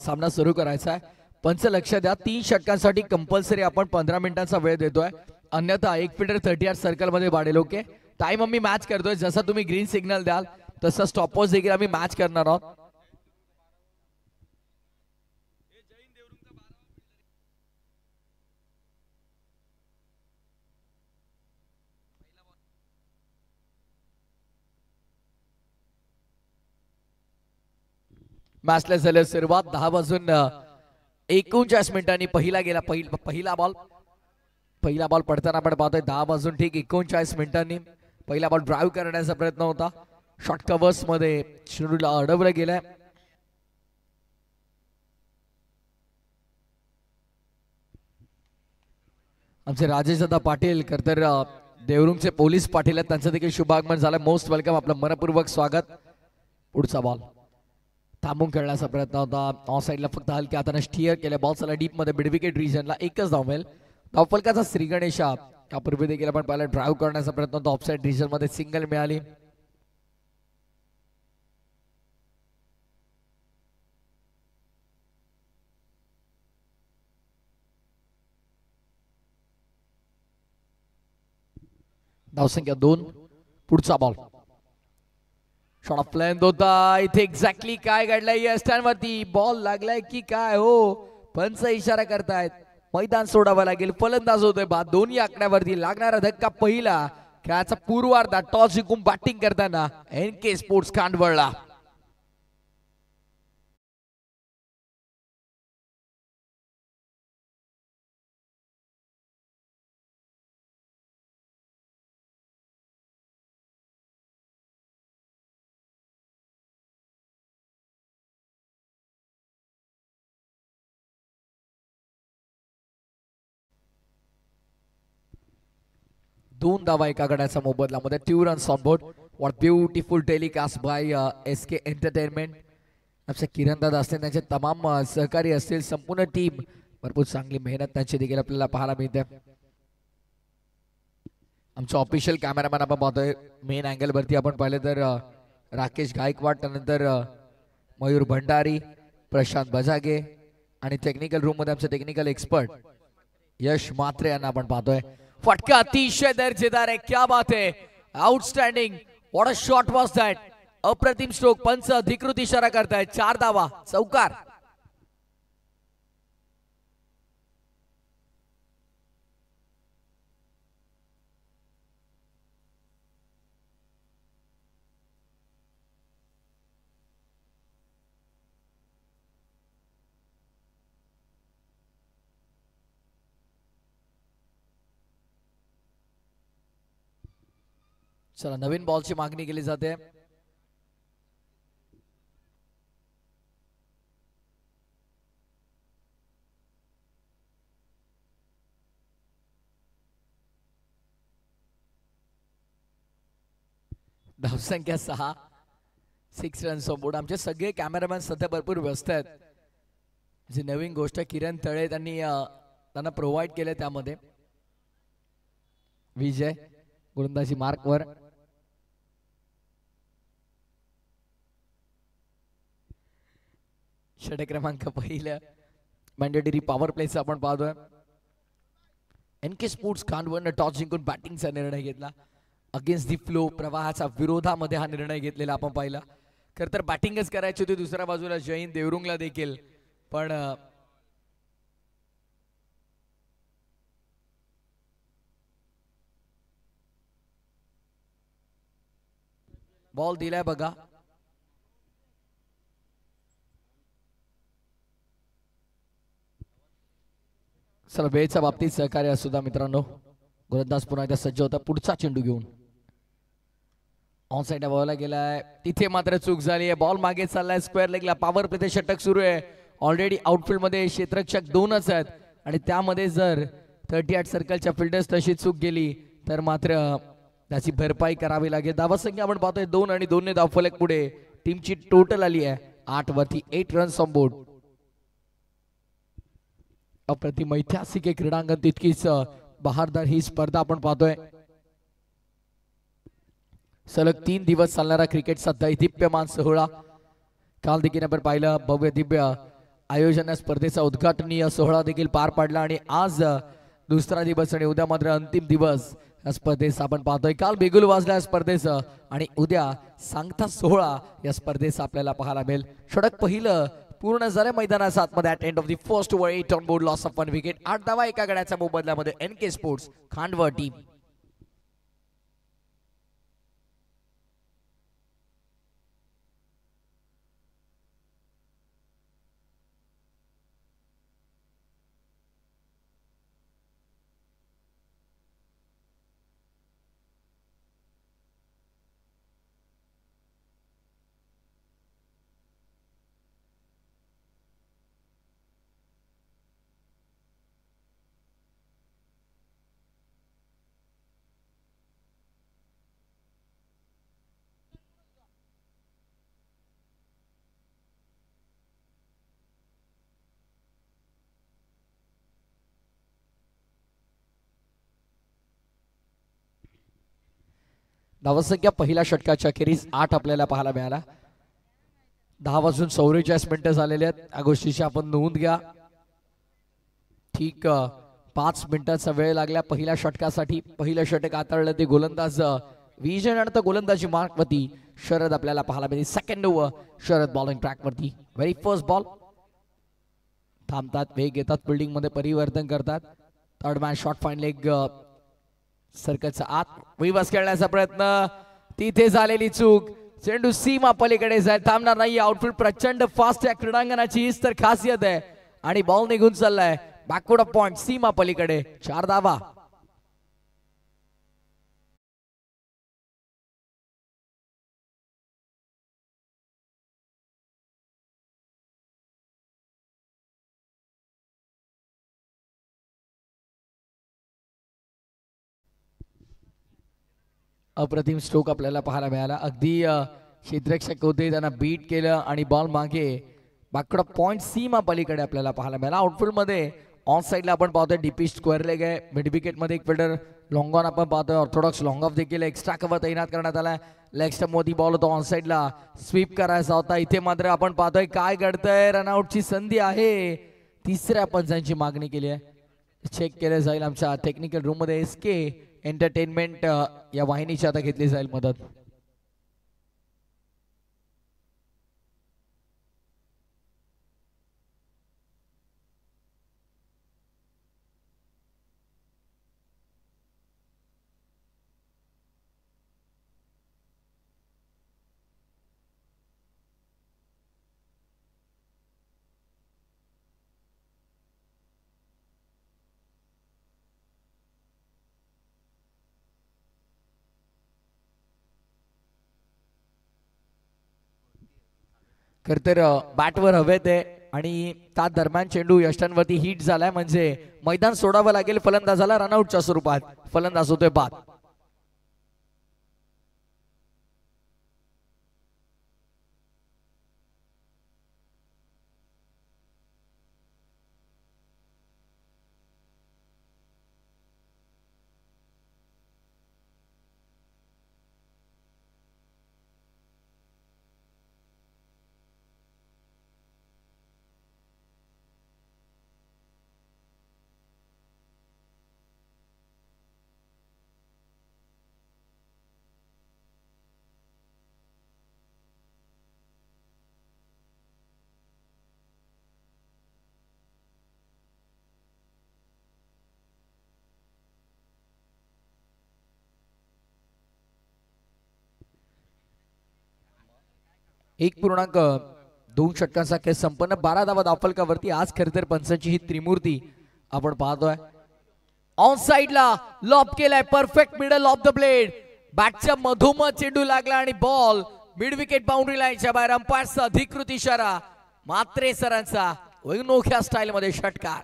सामना सुरू करायचा आहे। पंच लक्ष द्या, 3 षटकांसाठी कंपल्सरी आपण 15 मिनिटांचा वेळ देतोय, अन्यथा 1 फील्डर 38 सर्कल मध्ये वाढेल। ओके, टाइम आम्ही मॅच करतोय, जसा तुम्ही ग्रीन सिग्नल द्याल तसं स्टॉपवॉच देखील आम्ही मॅच करणार आहोत। मॅचला झालं सुरुवात, 10 वाजून 39 मिनिटांनी पहिला गेला। पहिला बॉल पडताना आपण पाहतोय 10 वाजून ठीक 39 मिनिटांनी पहिला बॉल ड्राइव्ह करण्याचा प्रयत्न होता, शॉर्ट कव्हर्स मध्ये शेड्यूलला अडवलं गेलंय। आमचे राजेश दादा पाटील खरतर देवरुंगचे पोलीस पाटील आहेत, त्यांचं देखील शुभागमन झालं। मोस्ट वेलकम, आपलं मनपूर्वक स्वागत। पुढचा बॉल थांबून खेळण्याचा प्रयत्न होता, ऑफ साइडला फक्त हलक्या हाताने स्टिअर केलं, बॉल चला डीप मध्ये मिड विकेट रिजनला, एकच धाव मिळेल। धावफलकाचा श्री गणेशा यापूर्वी देखील आपण पहिला ड्राइव्ह करण्याचा प्रयत्न होता, ऑफ साइड रिजन मध्ये सिंगल मिळाली। धावसंख्या 2, पुढचा बॉल शॉट ऑफ लेंथ होता, इथे एक्झॅक्टली काय घडलंय या स्टँड वरती, बॉल लागलाय की काय हो, पंच इशारा करतायत मैदान सोडावं लागेल। फलंदाज होतोय बाद, दोन्ही आकड्यावरती लागणारा धक्का पहिला, खेळाचा पूर्वार्धात टॉस जिंकून बॅटिंग करताना NK स्पोर्ट्स खांडवळला। दोन धावा एका गड्याचा मोबदला मध्ये 2 runs on board. What beautiful telecast by SK entertainment. आमचे किरण दादा असतील, त्यांचे तमाम सहकारी असतील, संपूर्ण टीम, भरपूर चांगली मेहनत त्यांची देखील आपल्याला पाहायला मिळते। आमचा ऑफिशियल कॅमेरामॅन आपण पाहतोय, मेन अँगल वरती आपण पाहिलं तर राकेश गायकवाड, त्यानंतर मयूर भंडारी, प्रशांत बजागे आणि टेक्निकल रूम मध्ये आमचे टेक्निकल एक्सपर्ट यश मात्रे यांना आपण पाहतोय। फटका अतिशय दर्जेदार आहे, क्या बात है, outstanding, what a shot was that, अप्रतिम स्ट्रोक। पंच अधिकृत इशारा करतायत, 4 धावा, चौकार। चला नवीन बॉलची मागणी केली जाते। धावसंख्या 6, 6 रन्स ऑन बोर्ड। आमचे सगळे कॅमेरामॅन सध्या भरपूर व्यस्त आहेत। जी नवीन गोष्ट किरण तळे त्यांना प्रोव्हाइड केले, त्यामध्ये विजय गोलंदाजी मार्कवर, षटक क्रमांक पहिलं मॅन्डेटरी पॉवर प्लेचा आपण पाहतोय। NK स्पोर्ट्स खांडवळने टॉस जिंकून बॅटिंगचा निर्णय घेतला, अगेन्स्ट दी फ्लो, प्रवाहाचा विरोधामध्ये हा निर्णय घेतलेला आपण पाहिला। खर तर बॅटिंगच करायची होती दुसऱ्या बाजूला जैन देवरुंगला देखील, पण बॉल दिलाय बघा, चला वेळेच्या बाबतीत सहकार्य सुद्धा मित्रांनो। गोलंदाज पुन्हा एकदा सज्ज होता, पुढचा चेंडू घेऊन ऑन साइड बॉलला गेलाय, तिथे मात्र चूक झाली आहे, बॉल मागे चाललाय स्क्वेअर लेगला। पॉवर प्ले षटक सुरू आहे, ऑलरेडी आउटफील्ड मध्ये क्षेत्ररक्षक 2च आहेत आणि त्यामध्ये जर 38 सर्कलच्या फिल्डर्स तशी चूक गेली तर मात्र त्याची भरपाई करावी लागेल। धावसंख्या आपण पाहतोय 2 आणि 2 ने धावफलक पुढे, टीमची टोटल आली आहे 8 वरती, 8 रन्स ऑन बोर्ड। अप्रतिम ऐतिहासिक क्रीडांगण, तितकीच बहारदार ही स्पर्धा आपण पाहतोय। सलग 3 दिवस चालणारा क्रिकेटचा दैदिप्यमान सोहळा, काल देखील आपण पाहिलं भव्य दिव्य आयोजन स्पर्धेचा उद्घाटनीय सोहळा देखील पार पडला आणि आज दुसरा दिवस आणि उद्या मात्र अंतिम दिवस या स्पर्धेचा आपण पाहतोय. काल बिगुल वाजल्या स्पर्धेचं आणि उद्या सांगता सोहळा या स्पर्धेचा आपल्याला पाहायला मिळेल. षटक पहिलं पूर्ण झालं मैदानाच्या आतमध्ये. At end of the first over 8 on board, loss of 1 wicket. 8 धावा एका गड्याच्या मोबदल्यामध्ये NK स्पोर्ट्स खांडवा टीम. धावसंख्या पहिल्या षटकाच्या अखेरीस 8 आपल्याला पाहायला मिळाला. 10:44 झालेले आहेत. या गोष्टीची आपण नोंद घ्या. ठीक 5 मिनिटाचा वेळ लागला पहिल्या षटकासाठी. पहिलं षटक हाताळलं ते गोलंदाज विजय आणि गोलंदाजी मार्कवरती शरद आपल्याला पाहायला मिळते. सेकंड ओव्हर शरद बॉलिंग ट्रॅकवरती. Very first ball. थांबतात, वेग घेतात, फिल्डिंग मध्ये परिवर्तन करतात. Third man shot fine leg सर्कलचा आत विवास खेळण्याचा प्रयत्न, तिथे झालेली चूक. चेंडू सीमा पलीकडे जाईल, थांबणार नाही. आउटफील्ड प्रचंड फास्ट या क्रीडांगणाची हीच तर खासियत आहे. आणि बॉल निघून चाललाय बॅकवर्ड ऑफ पॉइंट सीमा पलीकडे. 4 धावा. अप्रतिम स्ट्रोक आपल्याला पाहायला मिळाला. अगदी क्षेत्ररक्षक होते, त्यांना बीट केलं आणि बॉल मागे बाकडा पॉइंट सीमा पलीकडे आपल्याला पाहायला मिळाला. आउटफील्ड मध्ये ऑन साइडला आपण पाहतोय डीपी स्क्वेअर लेग आहे. मिड विकेट मध्ये एक फिल्डर लॉंग ऑन आपण पाहतोय. ऑर्थोडॉक्स लॉंग ऑफ देखील एक्स्ट्रा कव्हर तैनात करण्यात आलाय. लेग स्टंप मध्ये बॉल होता, ऑन साइडला स्वीप करायचा होता. इथे मात्र आपण पाहतोय काय घडतंय. रनआउटची संधी आहे. तिसऱ्या पंचांची मागणी केली आहे. चेक केलं जाईल आमच्या टेक्निकल रूम मध्ये. SK एंटरटेनमेंट या वाहिनीची आता घेतली जाईल मदत. खर तर बॅटवर हवेत आहे आणि त्या दरम्यान चेंडू यष्टांवरती हिट झालाय, म्हणजे मैदान सोडावं लागेल फलंदाजाला. रनआउटच्या स्वरूपात फलंदाज होतोय बाद. एक पूर्णांक 2 षटकांचा खेळ संपन्न. 12 धावा दाफलकावरती. आज खर तर पंचांची ही त्रिमूर्ती आपण पाहतोय. ऑन साइडला लॉब केलाय, perfect middle of the blade. बॅटच्या मधोमध चेंडू लागला आणि बॉल मिड विकेट बाउंड्री लाईनच्या बाहेर. अंपायरचा अधिकृत इशारा. मात्रे सरांचा अनोख्या स्टाईल मध्ये षटकार.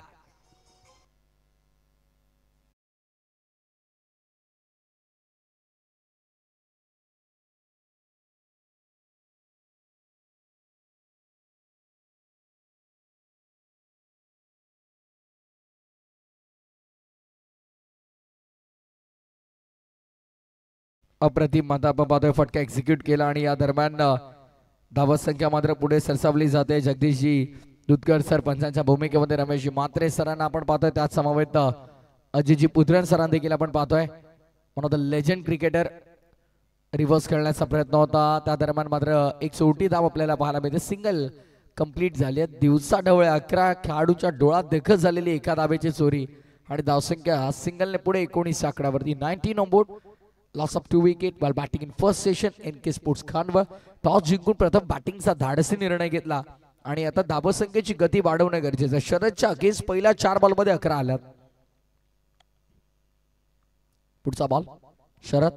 अप्रतिम पाहतोय फटका एक्झिक्यूट केला आणि या दरम्यान धावसंख्या मात्र पुढे सरसावली जाते. जगदीशजी दुधकर सरपंचांच्या भूमिकेमध्ये रमेशजी मात्रे सरांना आपण पाहतोय, त्याच समवेत अजितजी पुत्रन सरांना देखील आपण पाहतोय. One of the legend cricketer. Reverse खेळण्याचा प्रयत्न होता, त्या दरम्यान मात्र एक सोटी धाव आपल्याला पाहायला मिळते. सिंगल कंप्लीट झाली. दिवसा ढवळे 11 खेळाडूच्या डोळ्यात देखत झालेली एका धावेची चोरी आणि धावसंख्या सिंगलने पुढे 19 आकड्यावरती. 19 on board. Loss of 2 wicket while batting in first session. NK sports Khandwa toss जिंकून प्रथम बॅटिंगचा धाडसी निर्णय घेतला आणि आता धावसंख्येची गती वाढवणे गरजेचं. शरदच्या अगेन्स्ट पहिल्या 4 बॉलमध्ये 11 आल्यात. पुढचा बॉल शरद.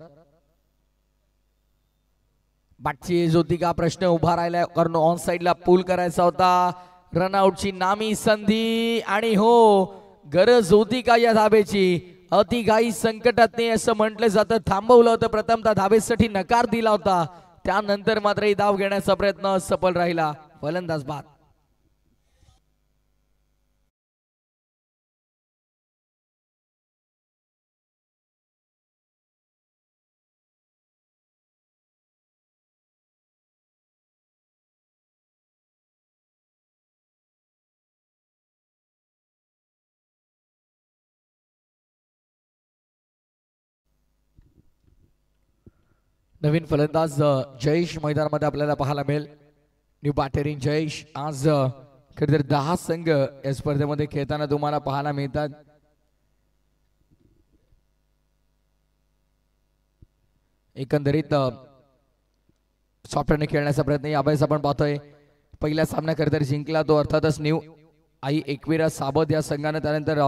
बॅटची एज होती का प्रश्न उभा राहिलाय, कारण ऑन साइडला पूल करायचा होता. रनआउटची नामी संधी आणि हो गरज होती का या धाबेची. अतिघाई संकटात नाही असं म्हटलं जातं. थांबवलं होतं प्रथमतः, धाबेसाठी नकार दिला होता, त्यानंतर मात्र ही धाव घेण्याचा प्रयत्न सफल राहिला. फलंदाज बाद. नवीन फलंदाज जयेश मैदानामध्ये आपल्याला पाहायला मिळेल. न्यू बॅटरिंग जयेश. आज खरं तर 10 संघ या स्पर्धेमध्ये खेळताना तुम्हाला पाहायला मिळतात. एकंदरीत सॉफ्टवेअरने खेळण्याचा प्रयत्न यावेळेस आपण पाहतोय. पहिला सामना खरं तर जिंकला तो अर्थातच न्यू आई एकविरा साबद या संघाने. त्यानंतर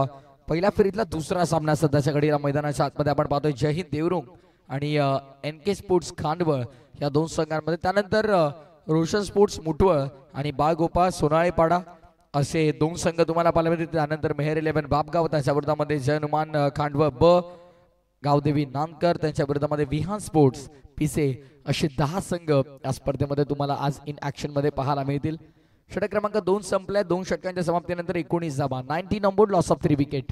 पहिल्या फेरीतला दुसरा सामना सध्याच्या घडीला मैदानाच्या आतमध्ये आपण पाहतोय. जय हिंद देवरुंग आणि NK स्पोर्ट्स खांडवळ या 2 संघांमध्ये. त्यानंतर रोशन स्पोर्ट्स मुठवळ आणि बाळगोपाळ सोनाळेपाडा असे 2 संघ तुम्हाला पाहायला मिळतील. त्यानंतर मेहर 11 बापगाव, त्यांच्या विरोधामध्ये जय हनुमान खांडवळ ब, गावदेवी नांदकर त्यांच्या विरोधामध्ये विहान स्पोर्ट्स पिसे असे 10 संघ या स्पर्धेमध्ये तुम्हाला आज इन ऍक्शन मध्ये पाहायला मिळतील. षटक क्रमांक 2 संपल्या. 2 षटकांच्या समाप्तीनंतर 19 धावा. 19 on board. Loss of 3 wicket.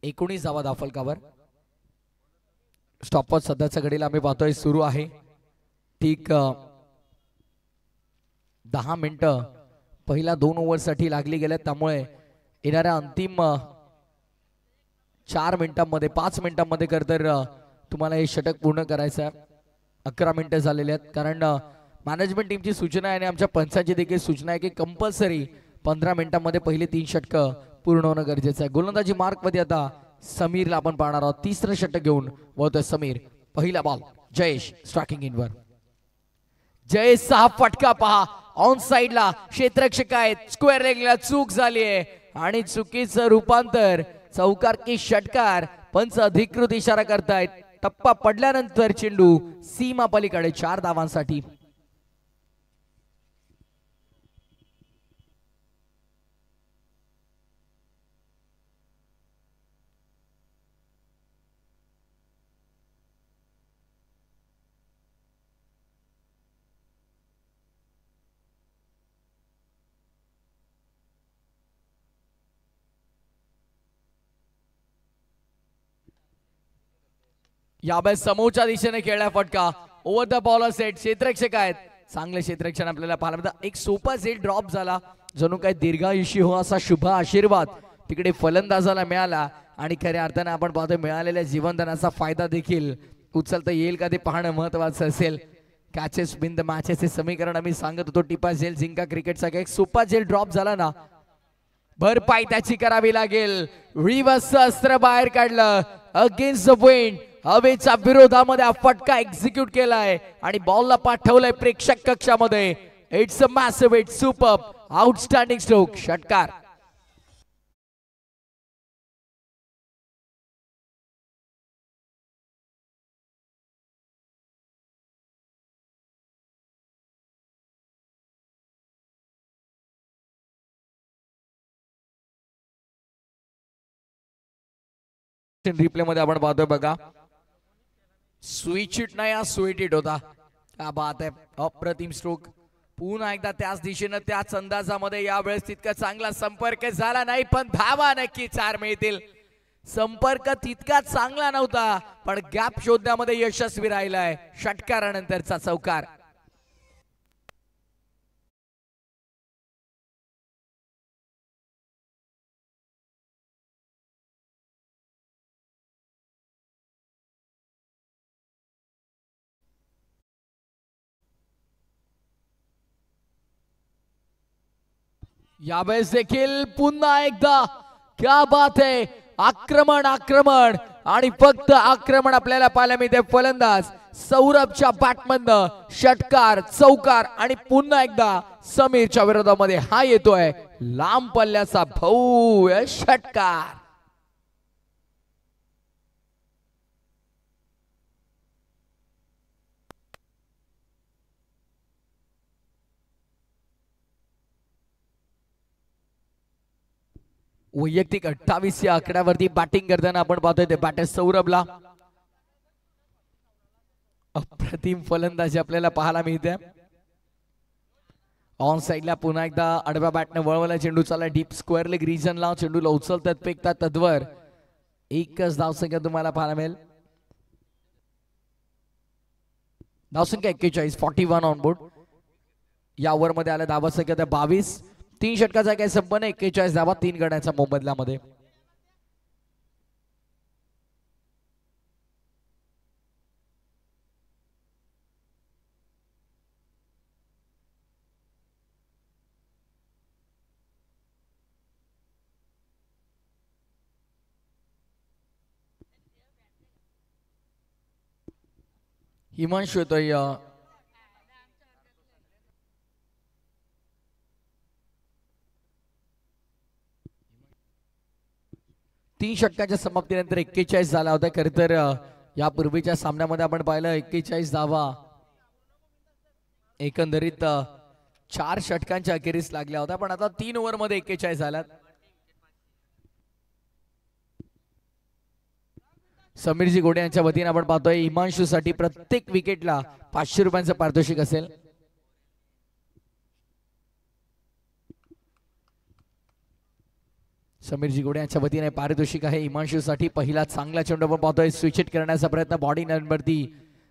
एकोणीस धावा धावफलकावर. स्टॉपवॉच सध्याच्या घडीला आम्ही पाहतोय सुरू आहे. ठीक 10 मिनिटं पहिल्या 2 ओव्हरसाठी लागली गेल्यात. त्यामुळे येणाऱ्या अंतिम 4 मिनिटांमध्ये 5 मिनिटांमध्ये तर तुम्हाला हे षटक पूर्ण करायचं आहे. 11 मिनिटं झालेली आहेत, कारण मॅनेजमेंट टीमची सूचना आहे आणि आमच्या पंचांची देखील सूचना आहे की कंपल्सरी 15 मिनिटांमध्ये पहिले 3 षटकं पूर्ण होणं गरजेचं आहे. गोलंदाजी मार्क मध्ये आता समीरला आपण पाहणार आहोत. 3रं षटक घेऊन वळतोय समीर. पहिला बॉल जयेश स्ट्रायकिंग इनवर. जयेश हा फटका पहा ऑन साइडला. क्षेत्ररक्षक आहेत, स्क्वेअर लेगला चूक झाली आहे आणि चुकीचं रूपांतर चौकार की षटकार. पंच अधिकृत इशारा करतायत. टप्पा पडल्यानंतर चेंडू सीमा पलीकडे 4 धावांसाठी. यावेळेस समोरच्या दिशेने खेळला फटका. Over the bowler set. क्षेत्ररक्षक आहेत, चांगले क्षेत्ररक्षण आपल्याला पाहायला मिळतं. एक सोपा सेट ड्रॉप झाला, जणू काही दीर्घायुषी हो असा शुभ आशीर्वाद तिकडे फलंदाजाला मिळाला आणि खऱ्या अर्थाने आपण पाहतोय मिळालेल्या जीवनदानाचा फायदा देखील उचलता येईल का ते पाहणं महत्वाचं असेल. कॅचेस बिन द मॅचेस हे समीकरण आम्ही सांगत होतो. टिपा झेल जिंका क्रिकेटचा एक सोपा झेल ड्रॉप झाला ना, भरपाई त्याची करावी लागेल. रिव्हर्स अस्त्र बाहेर काढलं अगेन्स्ट द विंड. हवेच्या विरोधामध्ये हा फटका एक्झिक्यूट केलाय आणि बॉलला पाठवलंय प्रेक्षक कक्षामध्ये. It's a massive hit, super outstanding stroke, षटकार. रिप्ले मध्ये आपण पाहतोय बघा, स्विच इट नाही हा स्वीट इट होता. क्या बात आहे, अप्रतिम स्ट्रोक. पुन्हा एकदा त्याच दिशेनं त्याच अंदाजामध्ये यावेळेस तितका चांगला संपर्क झाला नाही, पण धावा नक्की 4 मिळतील. संपर्क तितका चांगला नव्हता, पण गॅप शोधण्यामध्ये यशस्वी राहिलाय. षटकारानंतरचा चौकार. यावेळेस देखील पुन्हा एकदा क्या बात आहे, आक्रमण आक्रमण आणि फक्त आक्रमण आपल्याला पाहायला मिळते. फलंदाज सौरभच्या बॅटमधनं षटकार, चौकार आणि पुन्हा एकदा समीरच्या विरोधामध्ये हा येतोय लांब पल्ल्याचा भव्य षटकार. वैयक्तिक 28 या आकड्यावरती बॅटिंग करताना आपण पाहतोय ते बॅटर सौरभला अप्रतिम फलंदाजी आपल्याला पाहायला मिळते. ऑन साइडला पुन्हा एकदा आडव्या बॅटने वळवला चेंडू, चालला डीप स्क्वेअर लेग रिजनला. चेंडूला उचलतात फेकतात तद्वर एकच धावसंख्या तुम्हाला पाहायला मिळेल. धावसंख्या 41, 41 ऑन बोर्ड. या ओव्हर मध्ये आल्या धावसंख्या 22. 3 षटकाचा काय संपन्न, 41 धावा 3 गड्यांच्या मोबदल्यामध्ये. हिमांशु येतोय 3 षटकाच्या समाप्तीनंतर 41 झाला होता. खर तर यापूर्वीच्या सामन्यामध्ये आपण पाहिलं 41 धावा एकंदरीत 4 षटकांच्या अखेरीस लागल्या होत्या, पण आता 3 ओव्हर मध्ये 41 झाल्यात. समीरजी घोडे यांच्या वतीने आपण पाहतोय हिमांशु साठी प्रत्येक विकेटला 500 रुपयांचं पारितोषिक असेल. समीरजी घोडे यांच्या वतीने पारितोषिक आहे हिमांशु साठी. पहिला चांगला चेंडू आपण पाहतोय स्विच हिट करण्याचा प्रयत्न, बॉडी नंबरती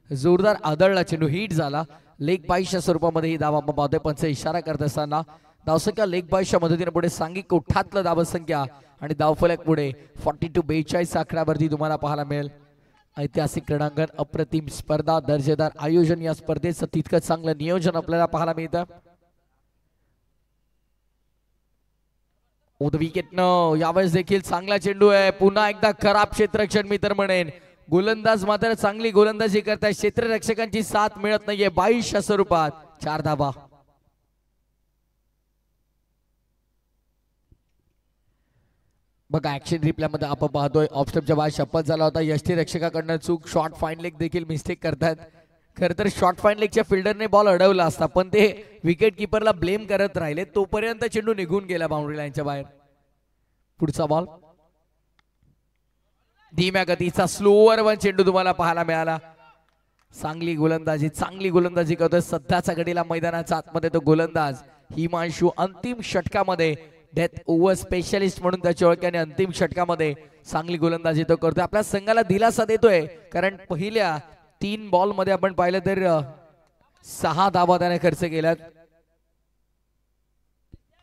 जोरदार आदळला चेंडू, हिट झाला. लेग बाईसच्या स्वरूपामध्ये ही धाव आपण पाहतोय. पंच इशारा करत असताना धावसंख्या लेग बाईसच्या मदतीने पुढे सांघिक कोठातलं धावसंख्या आणि धावफलक पुढे 42-42 आकड्यावरती तुम्हाला पाहायला मिळेल. ऐतिहासिक क्रीडांगण, अप्रतिम स्पर्धा, दर्जेदार आयोजन, या स्पर्धेचं तितकं चांगलं नियोजन आपल्याला पाहायला मिळतं. विकेटनं यावेळेस देखील चांगला चेंडू आहे. पुन्हा एकदा खराब क्षेत्ररक्षण मी तर म्हणेन. गोलंदाज मात्र चांगली गोलंदाजी करताय, क्षेत्ररक्षकांची साथ मिळत नाहीये. 22च्या स्वरूपात 4 धावा. बघा ऍक्शन रिप्ले मध्ये आपण पाहतोय ऑफस्टपच्या बाहेर शपथ झाला होता. यष्टीरक्षकाकडनं चूक, शॉर्ट फाईन लेग देखील मिस्टेक करतात. खर तर शॉर्ट फाईन लेगच्या फिल्डरने बॉल अडवला असता, पण ते विकेट किपरला ब्लेम करत राहिले. तोपर्यंत चेंडू निघून गेला बाउंड्री लाईनच्या बाहेर. पुढचा बॉल धीम्या गतीचा स्लोअर वन चेंडू तुम्हाला पाहायला मिळाला. चांगली गोलंदाजी करतोय सध्याच्या घडीला मैदानाच्या आतमध्ये तो गोलंदाज हिमांशु. अंतिम षटकामध्ये डेथ ओव्हर स्पेशलिस्ट म्हणून त्याची ओळख, आणि अंतिम षटकामध्ये चांगली गोलंदाजी तो करतोय. आपल्या संघाला दिलासा देतोय, कारण पहिल्या 3 बॉल मध्ये आपण पाहिलं तर 6 धावा त्याने खर्च केल्यात.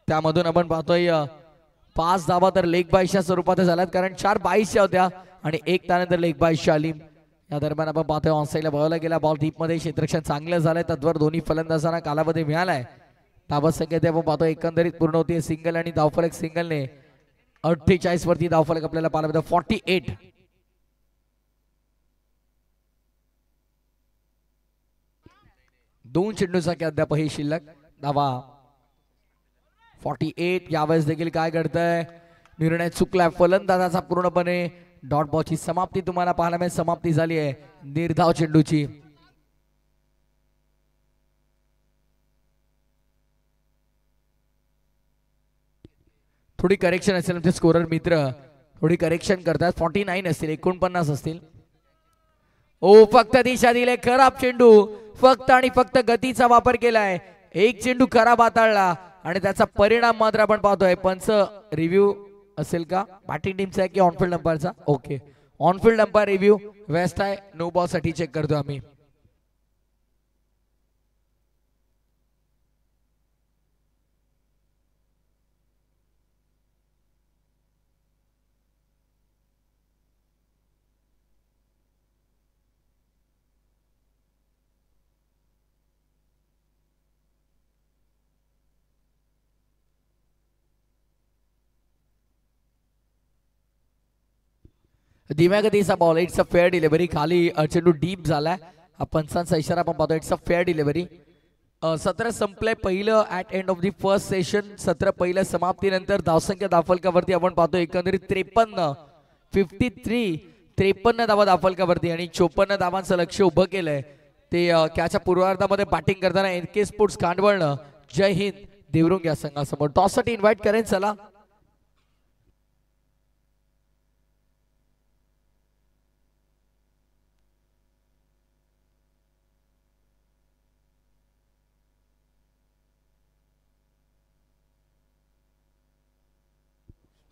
त्यामधून आपण पाहतोय 5 धावा तर लेग बाईसच्या स्वरूपात झाल्यात, कारण 4 22च्या होत्या आणि 1 त्यानंतर लेग बाईसची आली. या दरम्यान आपण पाहतोय ऑनसाईडला बॉलला गेला बॉल, डीप मध्ये क्षेत्ररक्षण चांगलं झालंय. तद्वर दोन्ही फलंदाजांना कालावधी मिळालाय. धावसंख्या आपण पाहतोय एकंदरीत पूर्ण होती सिंगल, आणि धावफलक सिंगलने 48 वरती धावफलक आपल्याला पाहायला मिळतो 48. दोन चेंडूसाठी अद्यापही शिल्लक धावा 48. यावेळेस देखील काय घडतंय, निर्णय चुकलाय फलंदाजाचा पूर्णपणे. डॉट बॉलची समाप्ती तुम्हाला पाहायला मिळेल. समाप्ती झाली आहे निर्धाव चेंडूची. थोडी करेक्शन असेल आमचे स्कोरर मित्र, थोडी करेक्शन करतात. 49 असतील, 49 असतील. ओ फक्त दिशा दिले, खराब चेंडू. फक्त आणि फक्त गतीचा वापर केलाय. एक चेंडू खराब हाताळला आणि त्याचा परिणाम मात्र आपण पाहतोय. पंच रिव्ह्यू असेल का? बॅटिंग टीमचा आहे की ऑनफिल्ड अंपायरचा? Okay, on field umpire review waste आहे, नो बॉल साठी चेक करतो आम्ही. धीम्या गतीचा ball, it's a fair delivery. खाली चेंडू डीप झालाय. पंचांचा इशारा आपण पाहतो. It's a fair delivery. सत्र संपलंय पहिलं at end of the first session. सत्र पहिलं समाप्तीनंतर धावसंख्या दाफलकावरती आपण पाहतो एकंदरीत 53 धावा दाफलकावरती आणि 54 धावांचं लक्ष उभं केलंय ते त्याच्या पूर्वार्धामध्ये बॅटिंग करताना NK स्पोर्ट्स कांडवळनं. जय हिंद देवरुंग या संघासमोर टॉससाठी इन्व्हाइट करेन. चला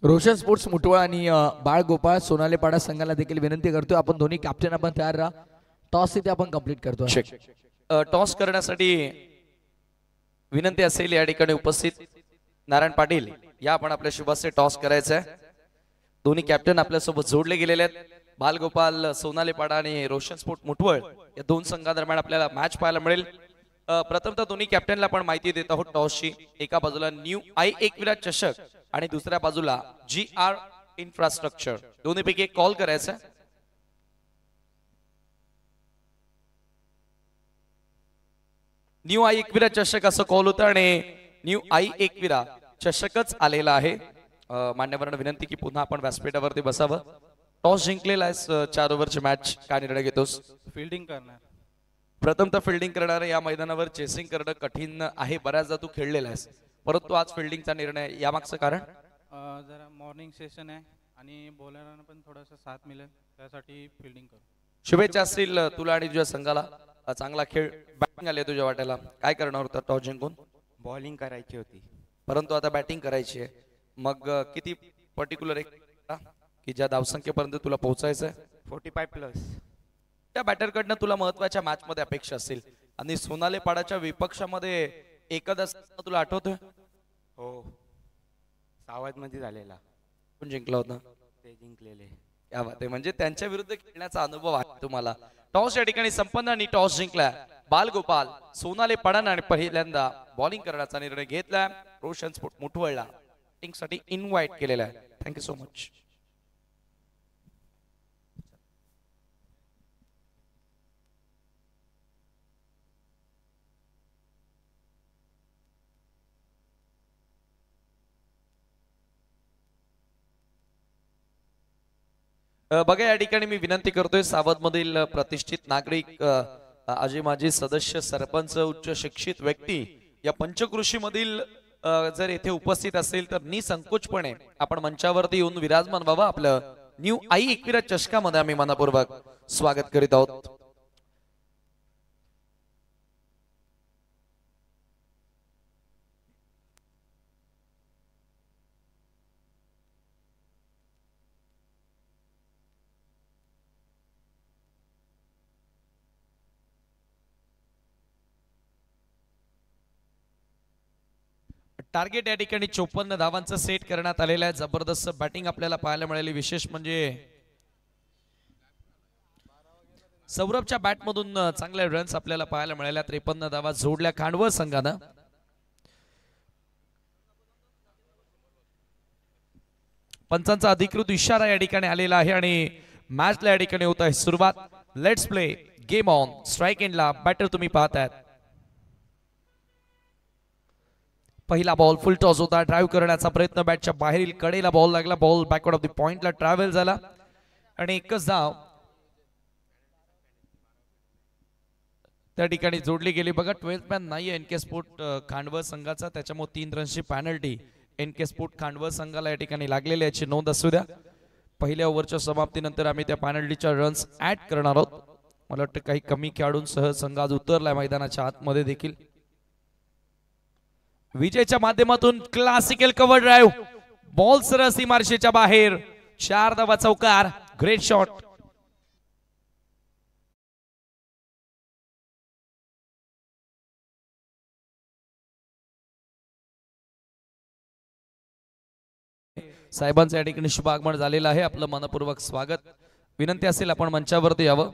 रोशन स्पोर्ट्स मुटवळ आणि बाळ गोपाळ सोनालेपाडा संघाला देखील विनंती करतोय आपण दोन्ही कॅप्टन आपण तयार राहा. टॉस इथे आपण कंप्लीट करतो. टॉस करण्यासाठी विनंती असेल या ठिकाणी उपस्थित नारायण पाटील या आपण आपल्या शुभाचे टॉस करायचं आहे. दोन्ही कॅप्टन आपल्यासोबत जोडले गेलेले आहेत. बालगोपाल सोनालेपाडा आणि रोशन स्पोर्ट मुटवळ या दोन संघादरम्यान आपल्याला मॅच पाहायला मिळेल. प्रथमतः दोन्ही कॅप्टनला आपण माहिती देत आहोत टॉसची. एका बाजूला न्यू I-एकविरा चषक आणि दुसऱ्या बाजूला GR इन्फ्रास्ट्रक्चर. दोन्हीपैकी एक कॉल करायचा. न्यू I-एकविरा चषक असं कॉल होतं आणि न्यू I-एकविरा चषकच आलेला आहे. मान्यवरांना विनंती की पुन्हा आपण व्यासपीठावरती बसावं. टॉस जिंकलेला आहेस, 4 ओव्हरची मॅच काय निर्णय घेतोस? फिल्डिंग करणार. प्रथमतः फिल्डिंग करणार. या मैदानावर चेसिंग करणं कठीण आहे, बऱ्याचदा तू खेळलेला आहेस, परंतु आज फिल्डिंगचा निर्णय, यामागचं कारण? जरा मॉर्निंग सेशन आहे आणि बॉलरांना पण थोडासा साथ मिळेल त्यासाठी फिल्डिंग करू. शुभेच्छा असतील तुला आणि तुझ्या संघाला. चांगला खेळ. बॅटिंग आली तुझ्या वाट्याला, काय करणार होता टॉस जिंकून? बॉलिंग करायची होती परंतु आता बॅटिंग करायची आहे. मग किती पर्टिक्युलर एक की ज्या धावसंख्येपर्यंत तुला पोहोचायचं आहे? 45+. त्या बॅटरकडनं तुला महत्वाच्या मॅच मध्ये अपेक्षा असतील आणि सोनालेपाडाच्या विपक्षामध्ये एकादश तुला आठवतोय? हो, सावध मध्ये झालेला. कोण जिंकला होता? ते जिंकलेले. क्या बात आहे, म्हणजे त्यांच्या विरुद्ध खेळण्याचा अनुभव आहे तुम्हाला. टॉस या ठिकाणी संपन्न आणि टॉस जिंकला बालगोपाल सोनालेपाडानं आणि पहिल्यांदा बॉलिंग करण्याचा निर्णय घेतला. रोशन स्पोर्ट मुठवळला बॅटिंग साठी इन्व्हाइट केलेला आहे. Thank you so much. बघा या ठिकाणी मी विनंती करतोय सावध मधील प्रतिष्ठित नागरिक, आजी माजी सदस्य, सरपंच, उच्च शिक्षित व्यक्ती या पंचकृषी मधील जर येथे उपस्थित असेल तर निसंकोचपणे आपण मंचावरती येऊन विराजमान व्हावं. आपलं न्यू I-एकविरा चषकामध्ये आम्ही मनापूर्वक स्वागत करीत आहोत. टार्गेट या ठिकाणी 54 धावांचं सेट करण्यात आलेलं आहे. जबरदस्त बॅटिंग आपल्याला पाहायला मिळाली. विशेष म्हणजे सौरभच्या बॅट मधून चांगले रन्स आपल्याला पाहायला मिळाल्या. 53 धावा जोडल्या खांडवळ संघानं. पंचांचा अधिकृत इशारा या ठिकाणी आलेला आहे आणि मॅचला या ठिकाणी होत आहे सुरुवात. Let's play game on. Strike एंडला बॅटर तुम्ही पाहताय. पहिला बॉल फुल टॉस होता. ड्राइव्ह करण्याचा प्रयत्न, बॅटच्या बाहेरील कडेला बॉल लागला. बॉल बॅकवर्ड ऑफ द पॉइंटला ट्रॅव्हल झाला आणि एकच धाव त्या ठिकाणी जोडली गेली. बघा 12th मॅन नाही NK स्पोर्ट खांडवळ संघाचा, त्याच्यामुळे 3 रन्सची पॅनल्टी NK स्पोर्ट खांडवळ संघाला या ठिकाणी लागलेली याची नोंद असू द्या. पहिल्या ओव्हरच्या समाप्तीनंतर आम्ही त्या पॅनल्टीच्या रन्स ऍड करणार आहोत. मला वाटतं काही कमी खेळाडूंसह संघ आज उतरलाय मैदानाच्या आतमध्ये देखील. विजयच्या माध्यमातून क्लासिकल कव्हर ड्राइव्ह बॉल सरळ सीमारेषेच्या बाहेर. 4 धावा चौकार. Great shot. साहेबांचं या ठिकाणी शुभ आगमन झालेलं आहे. आपलं मनपूर्वक स्वागत. विनंती असेल आपण मंचावरती यावं.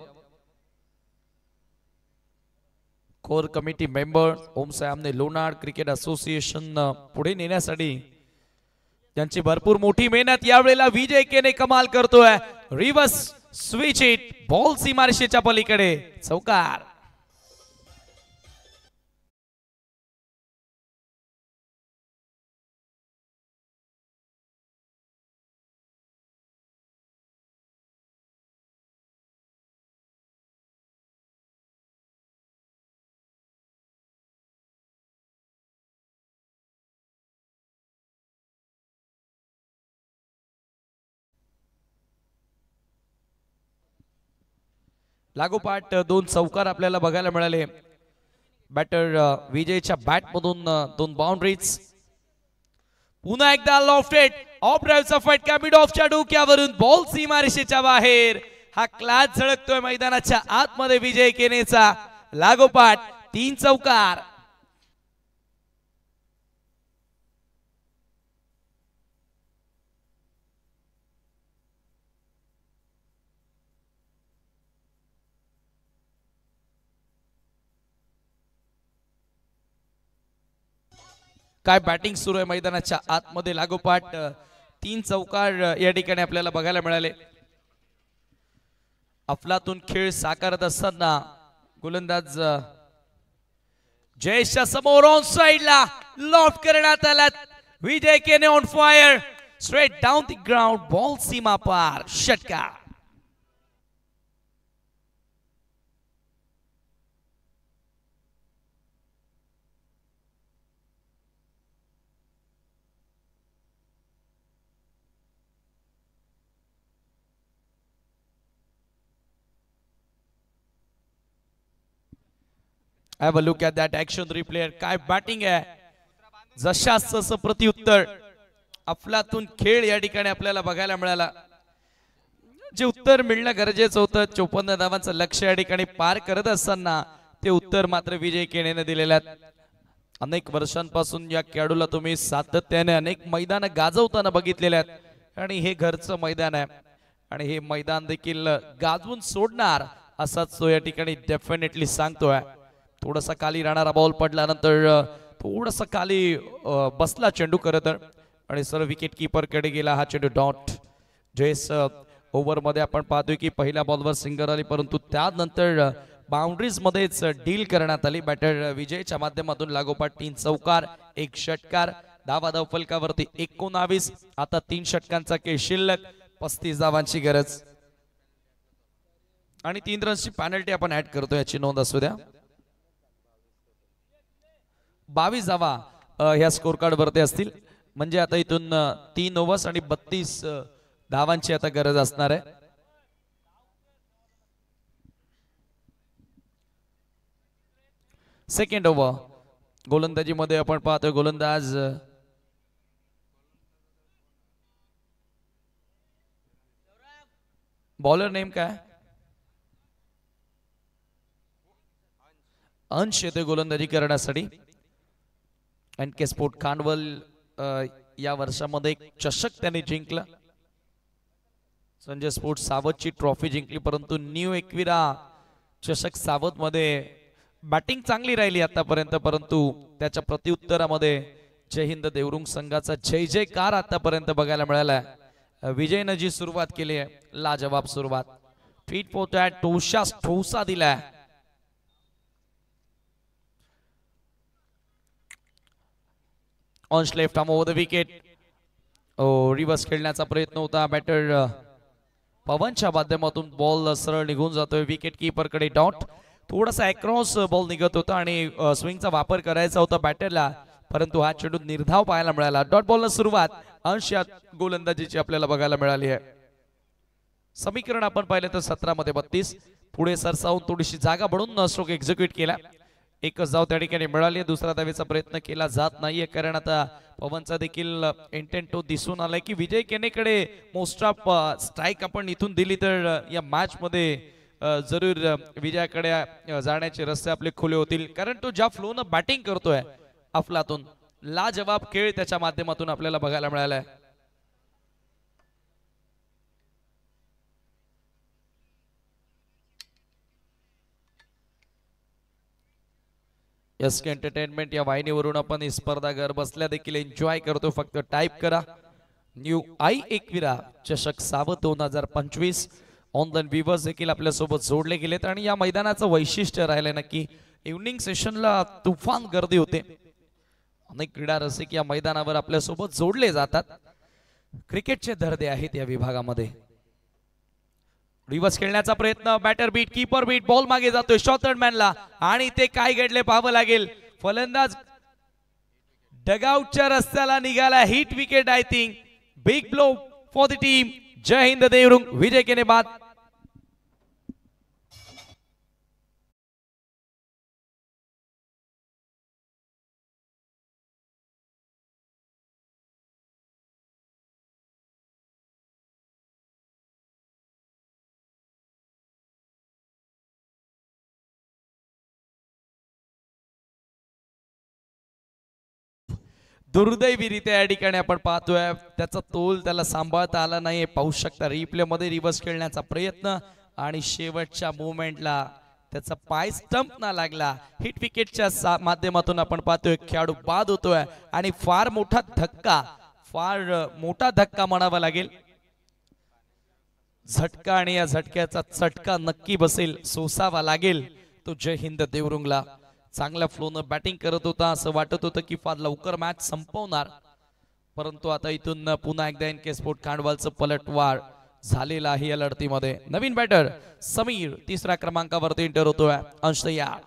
कोर कमिटी मेंबर ओम साहेबांनी लोणार क्रिकेट असोसिएशन पुढे नेण्यासाठी त्यांची भरपूर मोठी मेहनत. यावेळेला विजय केने कमाल करतोय. Reverse switch it. बॉल सीमारेषेच्या पलीकडे. चौकार. लागोपाठ 2 चौकार आपल्याला बघायला मिळाले. बॅटर विजयच्या बॅट मधून 2 बाउंड्रीज. पुन्हा एकदा लॉफ्टेड ऑफ ड्राईव्हचा फटका मिड ऑफच्या डोक्यावरून. बॉल सीमारेषेच्या बाहेर. हा क्लास झळकतोय मैदानाच्या आतमध्ये विजय केनेचा. लागोपाठ 3 चौकार. काय बॅटिंग सुरू आहे मैदानाच्या आतमध्ये. लागोपाठ 3 चौकार या ठिकाणी आपल्याला बघायला मिळाले. अफलातून खेळ साकारत असताना गोलंदाज जयेशच्या समोर ऑन साइडला लॉफ्ट करण्यात आला. Vijay Kene on fire. Straight down the ground. Ball सीमा पार. षटकार. Have a look at that action replay. काय बॅटिंग आहे. जशास तसं प्रत्युत्तर. अफलातून खेळ या ठिकाणी आपल्याला बघायला मिळाला. जे उत्तर मिळणं गरजेचं होतं. 54 धावांचं लक्ष या ठिकाणी पार करत असताना ते उत्तर मात्र विजय केनेने दिलेले आहेत. अनेक वर्षांपासून या खेळाडूला तुम्ही सातत्याने अनेक मैदान गाजवताना बघितलेले आहेत आणि हे घरचं मैदान आहे आणि हे मैदान देखील गाजवून सोडणार असाच तो या ठिकाणी डेफिनेटली सांगतोय. थोडासा खाली राहणारा बॉल पडल्यानंतर थोडासा खाली बसला चेंडू खरं तर आणि सर विकेट कीपर कडे गेला हा चेंडू. डॉट. जयेश ओव्हर मध्ये आपण पाहतोय की पहिल्या बॉलवर सिंगर आली परंतु त्यानंतर बाउंड्रीज मध्येच डील करण्यात आली. बॅटर विजयच्या माध्यमातून लागोपाठ 3 चौकार 1 षटकार. धावा धाव फलकावरती 19. आता 3 षटकांचा खेळ शिल्लक. 35 धावांची गरज आणि 3 रन्सची पेनल्टी आपण ऍड करतो याची नोंद असू द्या. 22 धावा ह्या स्कोर कार्ड वरती असतील म्हणजे आता इथून 3 ओव्हर्स आणि 32 धावांची आता गरज असणार आहे. सेकंड ओव्हर गोलंदाजी मध्ये आपण पाहतोय गोलंदाज बॉलर नेम काय अंश येते गोलंदाजी करण्यासाठी. NK स्पोर्ट खांडवल या वर्षामध्ये एक चषक त्यांनी जिंकला. संजय स्पोर्ट सावधची ट्रॉफी जिंकली परंतु न्यू एकविरा चषक सावध मध्ये बॅटिंग चांगली राहिली आतापर्यंत परंतु त्याच्या प्रत्युत्तरामध्ये जय हिंद देवरुंग संघाचा जय जयकार आतापर्यंत बघायला मिळाला. विजयनं जी सुरुवात केली आहे लाजवाब सुरुवात. फीट पोहोचताय ठोसा दिलाय. On left arm over the wicket. Reverse खेळण्याचा प्रयत्न होता बॅटर पवनच्या माध्यमातून. बॉल सरळ निघून जातोय विकेट कीपर कडे. डॉट. थोडासा अक्रॉस बॉल निघत होता आणि स्विंगचा वापर करायचा होता बॅटरला परंतु हा चेंडू निर्धाव पाहायला मिळाला. डॉट बॉलला सुरुवात अंश या गोलंदाजीची आपल्याला बघायला मिळाली आहे. समीकरण आपण पाहिलं तर 17 मध्ये 32. पुढे सरसावून थोडीशी जागा बनवून स्ट्रोक एक्झिक्यूट केला. एकच धाव त्या ठिकाणी मिळाली. दुसरा धावेचा प्रयत्न केला जात नाहीये कारण आता पवनचा देखील इंटेंट तो दिसून आलाय की विजय केनेकडे मोस्ट ऑफ स्ट्राईक आपण इथून दिली तर या मॅच मध्ये जरूर विजयाकडे जाण्याचे रस्ते आपले खुले होतील. कारण तो ज्या फ्लोनं बॅटिंग करतोय अफलातून, लाजवाब खेळ त्याच्या माध्यमातून आपल्याला बघायला मिळालाय. एसके एंटरटेनमेंट या वाहिनीवरून आपण ही स्पर्धा घर बसल्या देखील एन्जॉय करतो. फक्त टाइप करा न्यू आई एकविरा चषक सावध 2025. ऑनलाईन व्ह्यूअर्स देखील आपल्यासोबत जोडले गेलेत आणि या मैदानाचं वैशिष्ट्य राहिलंय नक्की इव्हनिंग सेशनला तुफान गर्दी होते. अनेक क्रीडा रसिक या मैदानावर आपल्यासोबत जोडले जातात. क्रिकेटचे दर्दे आहेत या विभागामध्ये. रिव्हर्स खेळण्याचा प्रयत्न, batter beat, keeper beat, ball मागे जातोय शॉर्टमॅनला आणि ते काय घडले पाहावं लागेल. फलंदाज डगआउटच्या रस्त्याला निघाला. Hit wicket I think. Big blow for the team. Jai Hind Devrung. Vijay Kene बाद. दुर्दैवीरित्या या ठिकाणी आपण पाहतोय त्याचा तोल त्याला सांभाळता आला नाही. पाहू शकता रिप्ले मध्ये रिव्हर्स खेळण्याचा प्रयत्न आणि शेवटच्या मोमेंटला त्याचा पाय स्टंप ना लागला. हिट विकेटच्या माध्यमातून आपण पाहतोय खेळाडू बाद होतोय आणि फार मोठा धक्का म्हणावा लागेल. झटका आणि या झटक्याचा चटका नक्की बसेल, सोसावा लागेल तो जय हिंद देवरुंगला. चांगल्या फ्लोनं बॅटिंग करत होता. असं वाटत होतं की फार लवकर मॅच संपवणार, परंतु आता इथून पुन्हा एकदा एनके स्पोर्ट खांडवालचं पलटवार झालेला आहे या लढतीमध्ये. नवीन बॅटर समीर तिसऱ्या क्रमांकावरती एंटर होतोय. अंश तयार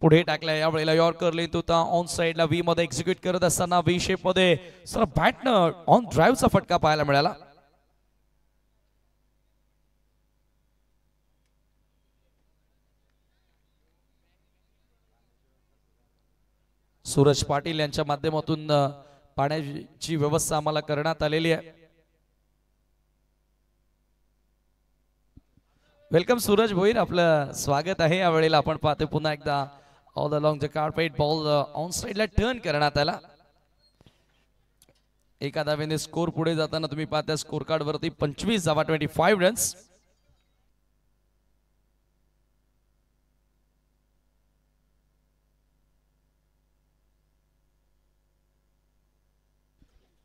पुढे टाकलाय. यावेळेला यॉर्कर लेत होता ऑन साइडला व्ही मध्ये एक्झिक्यूट करत असताना व्ही शेप मध्ये सर बॅटनं ऑन ड्राईव्हचा फटका पाहायला मिळाला. सूरज पाटील यांच्या माध्यमातून पाण्याची व्यवस्था आम्हाला करण्यात आलेली आहे. वेलकम सूरज भोईर, आपलं स्वागत आहे. यावेळेला आपण पाहतो पुन्हा एकदा all along the carpet ball on साइडला टर्न करण्यात आला. एका धावेने स्कोर पुढे जाताना तुम्ही पाहता स्कोर कार्ड वरती 25 धावा 25 रन्स.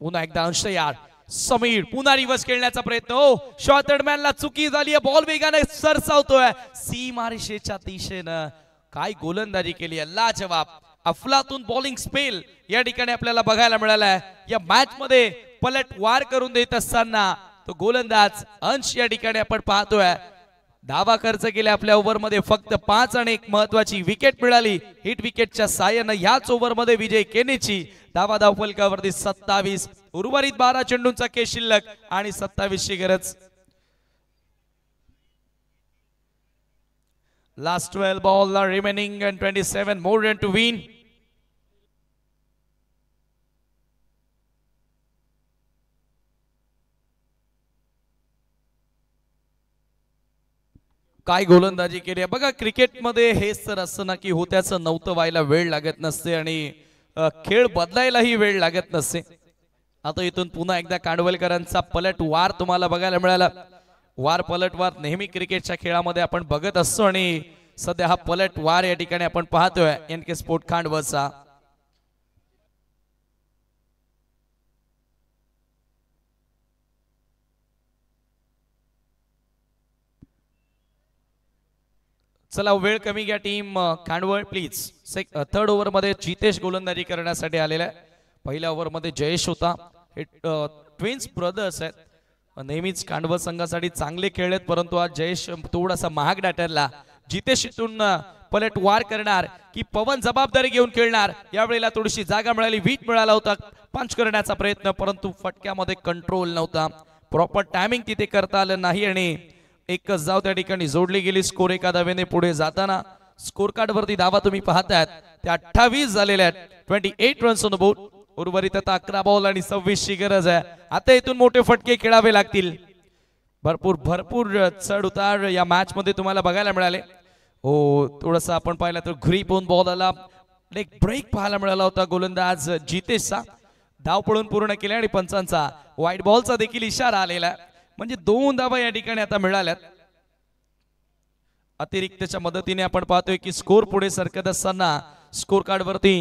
पुन्हा एकदा अंश यार. समीर पुन्हा रिव्हर्स खेळण्याचा प्रयत्न. ओ शॉर्टमॅनला चुकी झाली. बॉल वेगाने सरसावतोय सीमारेषेच्या दिशेनं. काय गोलंदाजी केली आहे, लाजवाब. अफलातून बॉलिंग स्पेल या ठिकाणी आपल्याला बघायला मिळालाय. या मॅच मध्ये पलटवार करून देत असताना तो गोलंदाज अंश या ठिकाणी आपण पाहतोय. धावा खर्च केल्या आपल्या ओव्हर मध्ये फक्त 5 आणि एक महत्वाची विकेट मिळाली. हिट विकेटच्या साहाय्यानं याच ओव्हर मध्ये विजय केनेची धावा धावफलकावरती 27. उर्वरित 12 चेंडूंचा खेळ शिल्लक आणि 27 ची गरज. Last 12 ball remaining and 27 more run to win. काय गोलंदाजी केली आहे बघा. क्रिकेटमध्ये हेच तर असं ना की होत्याचं नव्हतं व्हायला वेळ लागत नसते आणि खेळ बदलायलाही वेळ लागत नसते. आता इथून पुन्हा एकदा कांडवलकरांचा पलटवार तुम्हाला बघायला मिळाला. वार पलटवार नेहमी क्रिकेटच्या खेळामध्ये आपण बघत असतो आणि सध्या हा पलटवार या ठिकाणी आपण पाहतोय एनके स्पोर्ट खांडवलचा. चला वेळ कमी घ्या टीम खांडवळ प्लीज. थर्ड ओव्हर मध्ये जितेश गोलंदाजी करण्यासाठी आलेला आहे. पहिल्या ओव्हर मध्ये जयेश होता. हे ट्विन्स ब्रदर्स आहेत. नेहमीच खांडवळ संघासाठी चांगले खेळलेत, परंतु आज जयेश थोडासा महाग डाटरला. जितेश इथून पलटवार करणार की पवन जबाबदारी घेऊन खेळणार. यावेळेला थोडीशी जागा मिळाली, वीट मिळाला होता पंच करण्याचा प्रयत्न, परंतु फटक्यामध्ये कंट्रोल नव्हता. प्रॉपर टायमिंग तिथे करता आलं नाही आणि एकच धाव त्या ठिकाणी जोडली गेली. स्कोर एका धावेने पुढे जाताना स्कोर कार्ड वरती धावा तुम्ही पाहतायत ते 28 झालेले आहेत. 28 रन्स ऑन द बोर्ड. उर्वरित आता 11 बॉल आणि 26 ची गरज आहे. आता इथून मोठे फटके खेळावे लागतील. भरपूर भरपूर चढ उतार या मॅच मध्ये तुम्हाला बघायला मिळाले. हो, थोडस आपण पाहिलं तर ग्रीप होऊन बॉल आला, एक ब्रेक पाहायला मिळाला होता गोलंदाज जितेशचा. धाव पळून पूर्ण केले आणि पंचांचा व्हाईट बॉलचा देखील इशारा आलेला आहे. म्हणजे 2 धावा या ठिकाणी आता मिळाल्यात. अतिरिक्तच्या मदतीने आपण पाहतोय की स्कोर पुढे सरकत असताना स्कोर कार्ड वरती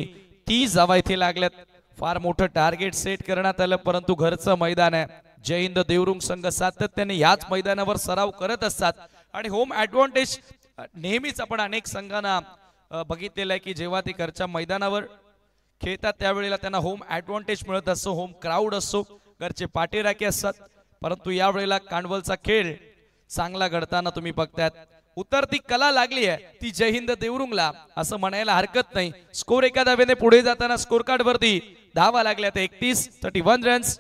30 धावा इथे लागल्यात. फार मोठं टार्गेट सेट करण्यात आलं, परंतु घरचं मैदान आहे. जय हिंद देवरुंग संघ सातत्याने याच मैदानावर सराव करत असतात आणि होम ऍडव्हान्टेज नेहमीच आपण अनेक संघांना बघितलेलं आहे की जेव्हा ते घरच्या मैदानावर खेळतात त्यावेळेला त्यांना होम ऍडव्हान्टेज मिळत असतो. होम क्राऊड असतो, घरचे पाठीराखे असतात. परंतु यावेळेला कांडवलचा खेळ चांगला घडताना तुम्ही बघतायत. उतरती कला लागली आहे ती जय हिंद देवरुंगला असं म्हणायला हरकत नाही. स्कोर एका धावेने पुढे जाताना स्कोर कार्ड वरती धावा लागल्या. 31 रन्स.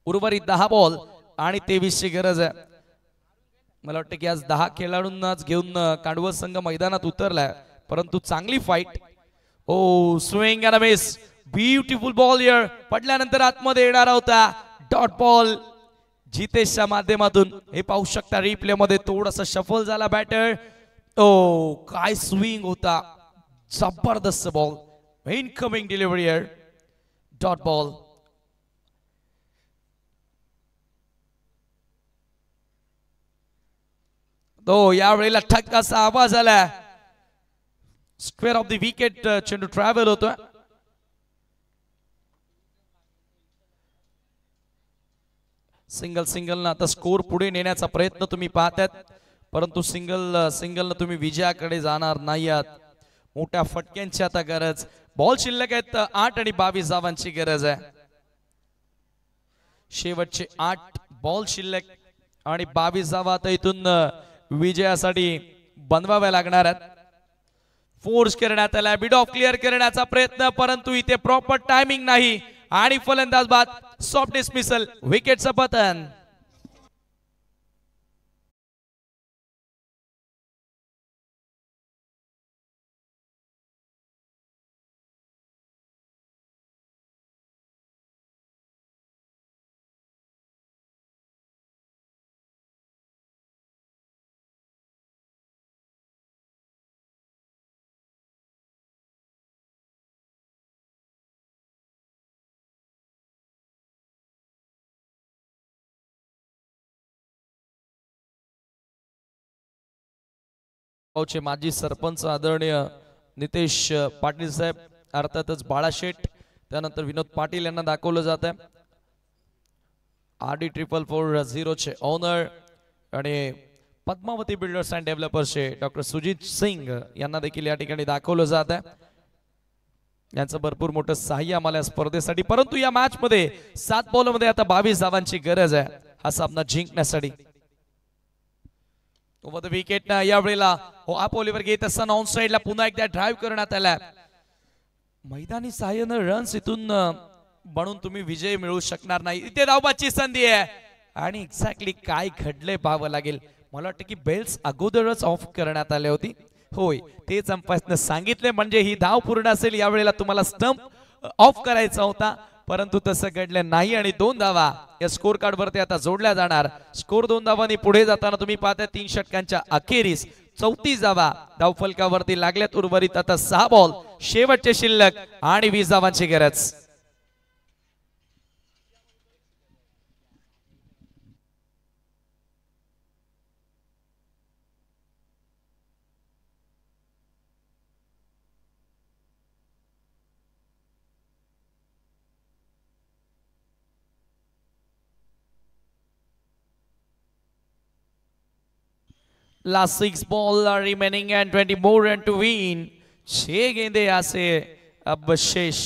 उर्वरित 10 बॉल आणि 23 ची गरज आहे. मला वाटतं की आज 10 खेळाडूंनाच घेऊन कांडवल संघ मैदानात उतरलाय, परंतु चांगली fight. Oh swing and miss. Beautiful ball here. पडल्यानंतर आतमध्ये येणारा होता डॉट बॉल जितेशच्या माध्यमातून. हे पाहू शकता रिप्ले मध्ये थोडासा शफल झाला बॅटर. ओ काय स्विंग होता, जबरदस्त ball. Incoming delivery here, dot ball. तो यावेळेला ठक्काचा आवाज आला. स्क्वेअर ऑफ द विकेट चेंडू ट्रॅव्हल होतोय. सिंगल आता स्कोर पुढे नेण्याचा प्रयत्न तुम्ही पाहतात, परंतु सिंगल तुम्ही विजयाकडे जाणार नाही आहात. मोठ्या फटक्यांची आता गरज. बॉल शिल्लक आहेत 8 आणि 22 धावांची गरज आहे. शेवटचे 8 बॉल शिल्लक आणि 22 धावा आता इथून विजयासाठी बनवाव्या लागणार आहेत. फोर्स करण्यात आला, बिड ऑफ क्लिअर करण्याचा प्रयत्न, परंतु इथे प्रॉपर टायमिंग नाही आणि फलंदाज बाद. सॉफ्ट डिसमिसल, विकेटचं पतन. चे माजी सरपंच आदरणीय नितेश पाटील साहेब, अर्थातच बाळाशेठ, त्यानंतर विनोद पाटील यांना दाखवलं जात आहे. RD 444 चे ओनर आणि पद्मावती बिल्डर्स अँड डेव्हलपर्सचे डॉक्टर सुजित सिंग यांना देखील या ठिकाणी दाखवलं जात आहे. यांचं भरपूर मोठं सहाय्य आम्हाला या स्पर्धेसाठी. परंतु या मॅच मध्ये 7 बॉल मध्ये आता 22 धावांची गरज आहे हा सामना जिंकण्यासाठी. ओव्हर द विकेट यावेळेला ऑफ ओव्हरवर घेत असताना ऑन साइडला पुन्हा एकदा ड्राइव्ह करण्यात आला. मैदानी सहाय्यानं रन्स इथून बनून तुम्ही विजय मिळवू शकणार नाही. इथे धावबाची संधी आहे आणि एक्झॅक्टली काय घडलंय पाहावं लागेल. मला वाटतं की बेल्स अगोदरच ऑफ करण्यात आले होती. होय, तेच अंपायरने सांगितले म्हणजे ही धाव पूर्ण असेल. यावेळेला तुम्हाला स्टंप ऑफ करायचा होता, परंतु तसं घडलं नाही आणि 2 धावा या स्कोर कार्ड वरती आता जोडल्या जाणार. स्कोर 2 धावांनी पुढे जाताना तुम्ही पाहता 3 षटकांच्या अखेरीस 34 धावा धावफलकावरती लागल्यात. उर्वरित आता 6 बॉल, शेवटचे शिल्लक आणि 20 धावांची गरज. Last 6 ball are remaining and 20 more run to win. 6 गेंदे यहाँ से अब शेष.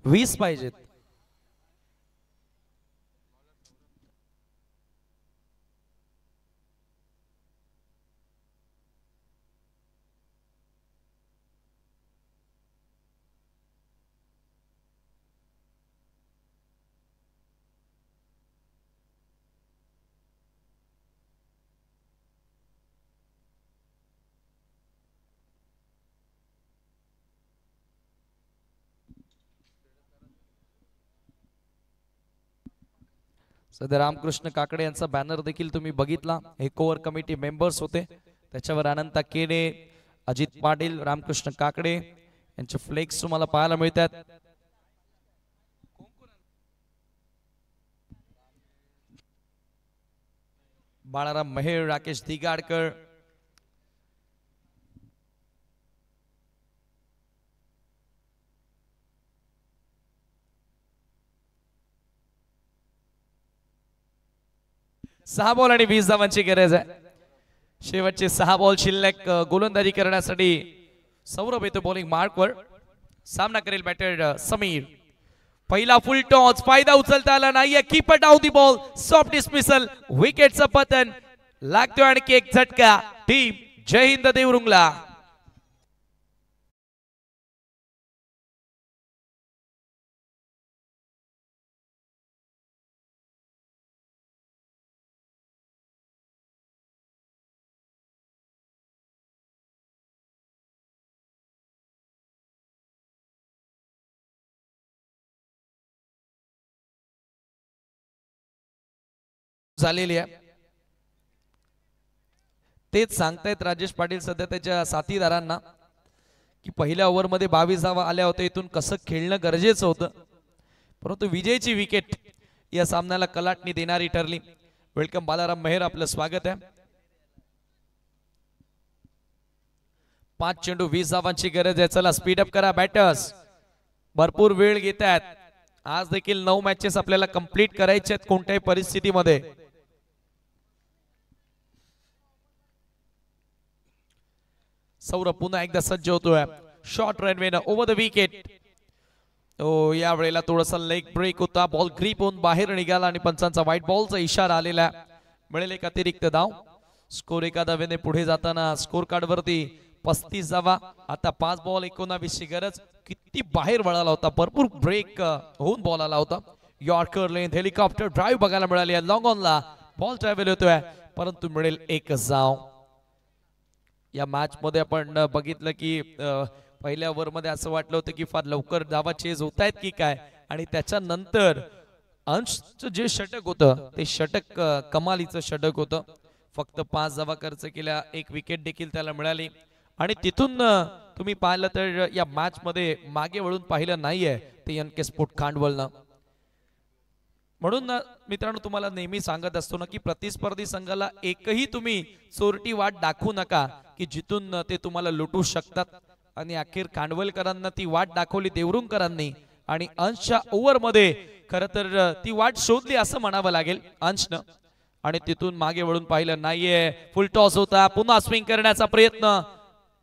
वीस पाहिजेत. सध्या रामकृष्ण काकडे यांचा बॅनर देखील तुम्ही बघितला. हे कोर कमिटी मेंबर्स होते, त्याच्यावर अनंता केडे, अजित पाटील, रामकृष्ण काकडे यांचे फ्लेक्स तुम्हाला पाहायला मिळतात. बाळाराम मेहेर, राकेश दिगाडकर, सहा बॉल आणि 20 धावांची गरज आहे. शेवटचे 6 बॉल शिल्लक. गोलंदाजी करण्यासाठी सौरभ येतो बॉलिंग मार्कवर. सामना करेल बॅटर समीर. पहिला फुल टॉस, फायदा उचलता आला नाहीये. Keeper down the ball, soft dismissal, विकेटचं पतन. लागतोय आणखी एक झटका. टीम जय हिंद देवरुंगला. झालेली आहे. तेच सांगतायत राजेश पाटील सध्या त्याच्या साथीदारांना की पहिल्या ओव्हरमध्ये 22 धावा आल्या होत्या. इथून कसं खेळणं गरजेचं होतं, परंतु विजयची विकेट या सामन्याला कलाटणी देणारी ठरली. वेलकम बालाराम मेहर, आपलं स्वागत आहे. 5 चेंडू 20 धावांची गरज आहे. चला स्पीडअप करा बॅटर्स, भरपूर वेळ घेत आहेत. आज देखील 9 मॅचेस आपल्याला कंप्लीट करायचे आहेत कोणत्याही परिस्थितीमध्ये. सौरभ पुन्हा एकदा सज्ज होतोय. शॉर्ट रनवेनं ओव्हर द विकेट. या वेळेला थोडासा लेग ब्रेक होता. बॉल ग्रीप होऊन बाहेर निघाला आणि पंचांचा व्हाईट बॉलचा इशारा आलेला. मिळेल एक अतिरिक्त धाव. स्कोर एका धावेने पुढे जाताना स्कोर कार्ड वरती 35 धावा. आता 5 बॉल 19 ची गरज. किती बाहेर वळाला होता, भरपूर ब्रेक होऊन बॉल आला होता. यॉर्कर लेंथ हेलिकॉप्टर ड्राईव्ह बघायला मिळाली. लॉंग ऑनला बॉल ट्रॅव्हल होतोय, परंतु मिळेल एक धाव. या मॅच मध्ये आपण बघितलं की पहिल्या ओव्हर मध्ये असं वाटलं होतं की फार लवकर धावा चेज होत आहेत की काय, आणि त्याच्यानंतर अंशचं जे षटक होतं ते षटक कमालीचं षटक होतं. फक्त 5 धावा खर्च केल्या, 1 विकेट देखील त्याला मिळाली. आणि तिथून तुम्ही पाहिलं तर या मॅच मध्ये मागे वळून पाहिलं नाहीये ते एनके स्पोर्ट खांडवलनं. म्हणून मित्रांनो तुम्हाला नेहमी सांगत असतो ना की प्रतिस्पर्धी संघाला एकही तुम्ही चोरटी वाट दाखवू नका की जिथून ते तुम्हाला लुटू शकतात. आणि अखेर खांडवलकरांना ती वाट दाखवली देवरुंगकरांनी, आणि अंशच्या ओव्हर मध्ये खरं तर ती वाट शोधली असं म्हणावं लागेल अंशनं. आणि तिथून मागे वळून पाहिलं नाहीये. फुल टॉस होता, पुन्हा स्विंग करण्याचा प्रयत्न.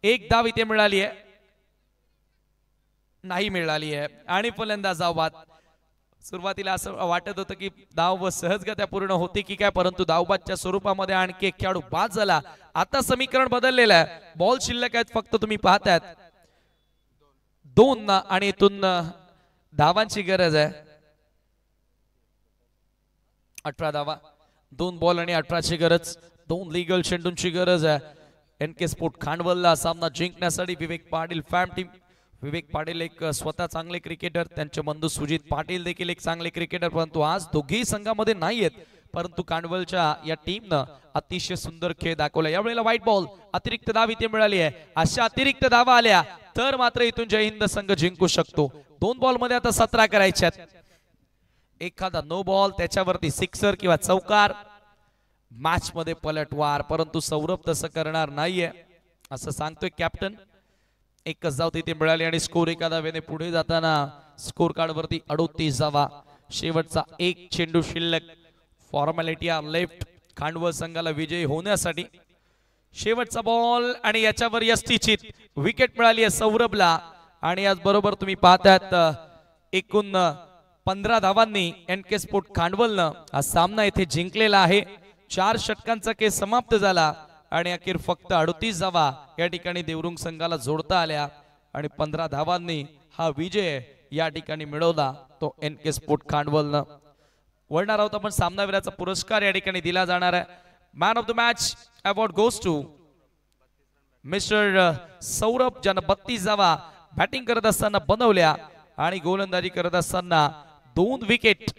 1 धाव इथे मिळाली आहे, नाही मिळाली आहे. आणि फलंदाज बाद. सुरुवातीला असं वाटत होतं की धाव सहजगत्या पूर्ण होती की काय, परंतु धावबादच्या स्वरूपामध्ये आणखी एक खेळाडू बाद झाला. आता समीकरण बदललेलं आहे. बॉल शिल्लक आहेत फक्त, तुम्ही पाहतायत 2 आणि इथून धावांची गरज आहे. 18 धावा, 2 बॉल आणि 18 ची गरज. 2 लीगल चेंडूंची गरज आहे. एनके स्पोर्ट खांडवलला सामना जिंकण्यासाठी विवेक पाटील फॅम टीम. विवेक पाटील एक स्वतः चांगले क्रिकेटर, त्यांचे बंधू सुजित पाटील देखील एक चांगले क्रिकेटर, परंतु आज दोघेही संघामध्ये नाहीयेत. परंतु कांडवलच्या या टीमनं अतिशय सुंदर खेळ दाखवला. यावेळेला व्हाईट बॉल, अतिरिक्त धाव इथे मिळाली आहे. अशा अतिरिक्त धावा आल्या तर मात्र इथून जय हिंद संघ जिंकू शकतो. 2 बॉल मध्ये आता 17 करायच्यात. एखादा नो बॉल, त्याच्यावरती सिक्सर किंवा चौकार, मॅच मध्ये पलटवार. परंतु सौरभ तसं करणार नाहीये असं सांगतोय कॅप्टन. 1 धाव तिथे मिळाली आणि स्कोर एका धावेने पुढे जाताना स्कोर कार्ड वरती 38 धावा. शेवटचा 1 चेंडू शिल्लक. फॉर्मॅलिटी लेफ्ट खांडवल संघाला विजयी होण्यासाठी. शेवटचा बॉल आणि याच्यावर यष्टीचित विकेट मिळाली आहे सौरभला. आणि आज बरोबर तुम्ही पाहतायत एकूण 15 धावांनी एनके स्पोर्ट खांडवलनं हा सामना इथे जिंकलेला आहे. 4 षटकांचा खेळ समाप्त झाला आणि अखेर फक्त 38 धावा या ठिकाणी देवरुंग संघाला जोडता आल्या आणि 15 धावांनी हा विजय या ठिकाणी मिळवला तो एनके स्पोर्ट खांडवलनं. वळणार आहोत आपण सामनावीराचा पुरस्कार या ठिकाणी दिला जाणार आहे. Man of the match award goes to mister Saurabh, ज्यानं 32 धावा बॅटिंग करत असताना बनवल्या आणि गोलंदाजी करत असताना 2 विकेट